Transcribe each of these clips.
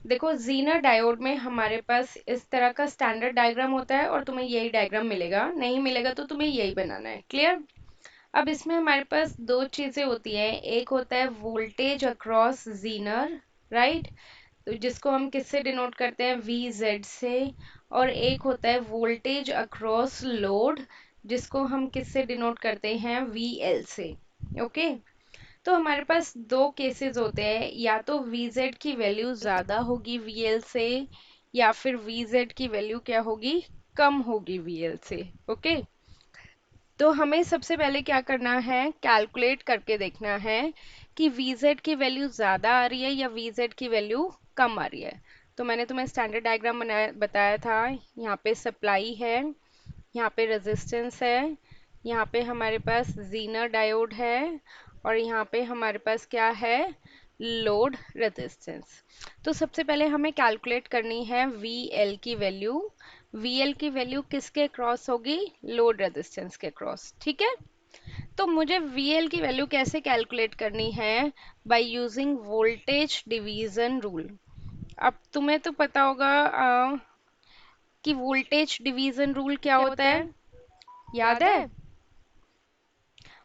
देखो Zener diode में हमारे पास इस तरह का स्टैंडर्ड डायग्राम होता है और तुम्हें यही डायग्राम मिलेगा, नहीं मिलेगा तो तुम्हें यही बनाना है। क्लियर? अब इसमें हमारे पास दो चीजें होती है, एक होता है वोल्टेज अक्रॉस जीनर, राइट, तो जिसको हम किससे डिनोट करते हैं, वी जेड से, और एक होता है वोल्टेज अक्रॉस लोड, जिसको हम किससे डिनोट करते हैं, वी एल से। ओके, तो हमारे पास दो केसेस होते हैं, या तो Vz की वैल्यू ज्यादा होगी VL से, या फिर Vz की वैल्यू क्या होगी, कम होगी VL से। ओके, तो हमें सबसे पहले क्या करना है, कैलकुलेट करके देखना है कि Vz की वैल्यू ज्यादा आ रही है या Vz की वैल्यू कम आ रही है। तो मैंने तुम्हें स्टैंडर्ड डायग्राम बनाया बताया था, यहाँ पे सप्लाई है, यहाँ पे रेजिस्टेंस है, यहाँ पे हमारे पास जीनर डायोड है, और यहाँ पे हमारे पास क्या है, लोड रेजिस्टेंस। तो सबसे पहले हमें कैलकुलेट करनी है VL की वैल्यू। VL की वैल्यू किसके क्रॉस होगी, लोड रेजिस्टेंस के क्रॉस। ठीक है, तो मुझे VL की वैल्यू कैसे कैलकुलेट करनी है, by using voltage division rule. अब तुम्हें तो पता होगा कि वोल्टेज डिवीजन रूल क्या होता है, याद है?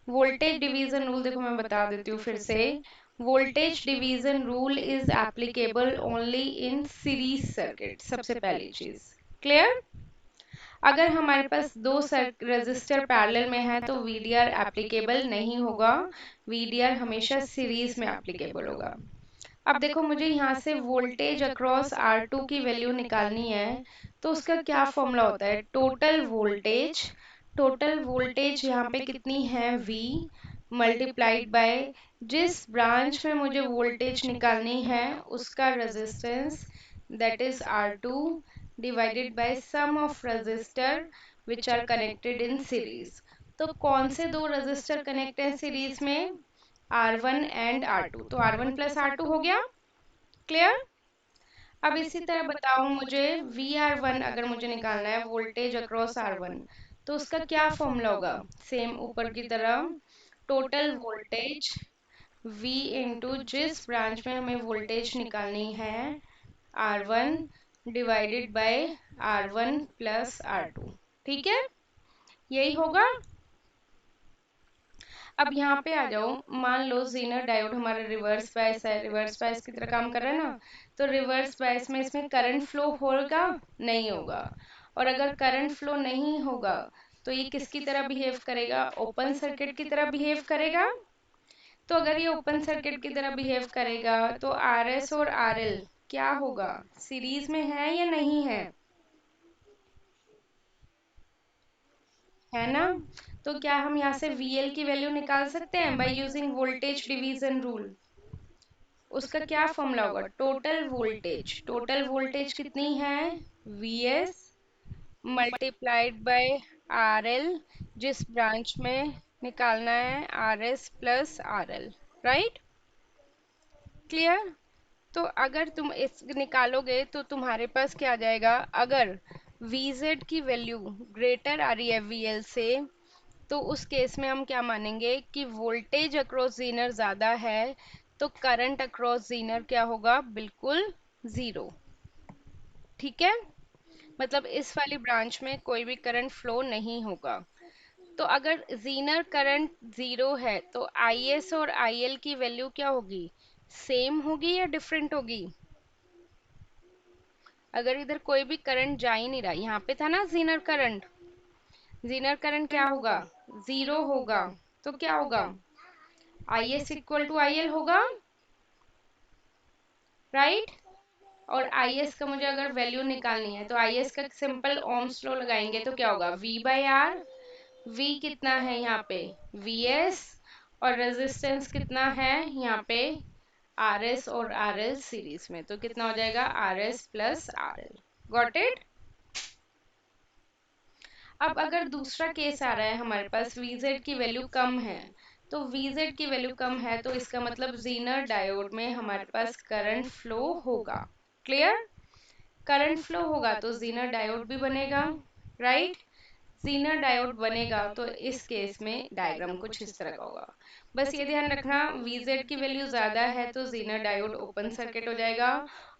वोल्टेज डिवीजन रूल देखो मैं बता देती हूँ फिर से। Voltage division rule is applicable only in series circuit, सबसे पहली चीज। क्लियर? अगर हमारे पास दो रेजिस्टर पैरेलल में है तो वीडीआर एप्लीकेबल नहीं होगा, वीडीआर हमेशा सीरीज में एप्लीकेबल होगा। अब देखो मुझे यहाँ से वोल्टेज अक्रॉस R2 की वैल्यू निकालनी है, तो उसका क्या फॉर्मूला होता है, टोटल वोल्टेज। टोटल वोल्टेज यहाँ पे कितनी है, V मल्टीप्लाइड बाय जिस ब्रांच में मुझे वोल्टेज निकालनी है उसका resistance, that is R2, divided by sum of resistor which are connected in series. तो कौन से दो रेजिस्टर कनेक्ट हैं सीरीज में, R1 एंड R2, तो R1 प्लस R2 हो गया। क्लियर? अब इसी तरह बताओ मुझे VR1 अगर मुझे निकालना है, वोल्टेज अक्रॉस R1, तो उसका क्या फॉर्मूला होगा, सेम ऊपर की तरह, टोटल वोल्टेज V इंटू जिस ब्रांच में हमें वोल्टेज निकालनी है R1 divided by R1 plus R2। ठीक है, यही होगा। अब यहाँ पे आ जाओ, मान लो जीनर डायोड हमारा रिवर्स बायस है, रिवर्स बायस की तरह काम कर रहा है ना, तो रिवर्स बायस में इसमें करंट फ्लो होगा, नहीं होगा। और अगर करंट फ्लो नहीं होगा तो ये किसकी तरह बिहेव करेगा, ओपन सर्किट की तरह बिहेव करेगा। तो अगर ये ओपन सर्किट की तरह बिहेव करेगा तो RS और RL क्या होगा, सीरीज में है या नहीं है ना? तो क्या हम यहाँ से VL की वैल्यू निकाल सकते हैं by using voltage division rule. उसका क्या फॉर्मूला होगा, टोटल वोल्टेज। टोटल वोल्टेज कितनी है, VS मल्टीप्लाइड बाय RL, जिस ब्रांच में निकालना है RS plus RL, right? Clear? तो अगर तुम इस निकालोगे तो तुम्हारे पास क्या आ जाएगा, अगर VZ की वैल्यू ग्रेटर आ रही है VL से, तो उस केस में हम क्या मानेंगे कि वोल्टेज अक्रॉस जीनर ज्यादा है, तो करंट अक्रॉस जीनर क्या होगा, बिल्कुल जीरो। ठीक है, मतलब इस वाली ब्रांच में कोई भी करंट फ्लो नहीं होगा। तो अगर जीनर करंट जीरो है तो IS और IL की वैल्यू क्या होगी, सेम होगी या डिफरेंट होगी। अगर इधर कोई भी करंट जा ही नहीं रहा, यहाँ पे था ना जीनर करंट, जीनर करंट क्या होगा, जीरो होगा, तो क्या होगा, IS इक्वल टू IL होगा, राइट? और IS का मुझे अगर वैल्यू निकालनी है तो IS का सिंपल ओम्स लॉ लगाएंगे तो क्या होगा, V बाई R। V कितना है यहाँ पे, VS, और रेजिस्टेंस कितना है यहाँ पे, RS और RL सीरीज में, तो कितना हो जाएगा, RS plus RL। Got it? अब अगर दूसरा केस आ रहा है हमारे पास, VZ की वैल्यू कम है, तो VZ की वैल्यू कम है तो इसका मतलब जीनर डायोड में हमारे पास करंट फ्लो होगा। क्लियर? करंट फ्लो होगा तो जीनर डायोड भी बनेगा, राइट? जीनर डायोड बनेगा तो इस केस में डायग्राम कुछ इस तरह का होगा। बस ये ध्यान रखना, Vz की वैल्यू ज्यादा है तो जीनर डायोड ओपन सर्किट हो जाएगा,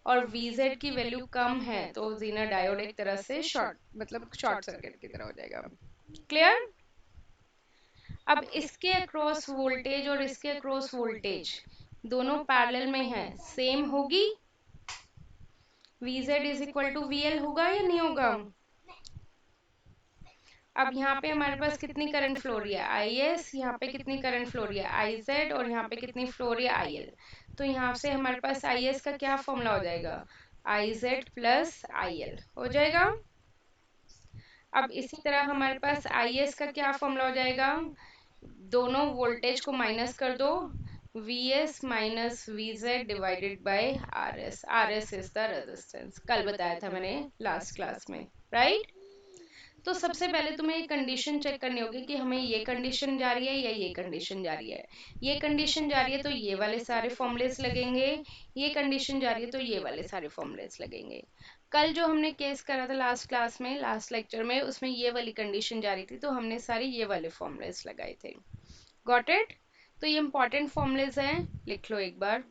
और Vz की वैल्यू कम है तो जीनर डायोड एक तरह से शॉर्ट मतलब शॉर्ट सर्किट की तरह हो जाएगा। क्लियर? अब इसके अक्रॉस वोल्टेज और इसके अक्रॉस वोल्टेज दोनों पैरेलल में है, सेम होगी। Vz is equal to VL होगा या नहीं होगा? अब यहाँ पे हमारे पास कितनी करंट फ्लो रही है, IS, यहाँ पे कितनी करंट फ्लो रही है, IZ, और यहाँ पे कितनी फ्लो रही है, IL। तो यहाँ से हमारे पास IS का क्या फॉर्मूला हो जाएगा, IZ प्लस IL हो जाएगा। अब इसी तरह हमारे पास IS का क्या फॉर्मूला हो जाएगा, दोनों वोल्टेज को माइनस कर दो, VS minus VZ divided by RS। RS is the resistance, कल बताया था मैंने लास्ट क्लास में, राइट? तो सबसे पहले तुम्हें ये कंडीशन चेक करनी होगी कि हमें ये कंडीशन जा रही है या ये कंडीशन जा रही है। ये कंडीशन जा रही है तो ये वाले सारे फॉर्मूलेस लगेंगे, ये कंडीशन जा रही है तो ये वाले सारे फॉर्मूलेस लगेंगे। कल जो हमने केस करा था लास्ट क्लास में, लास्ट लेक्चर में, उसमें ये वाली कंडीशन जा रही थी तो हमने सारे ये वाले फॉर्मूलेस लगाए थे। Got it? तो ये इंपॉर्टेंट फॉर्मूलेस हैं, लिख लो एक बार।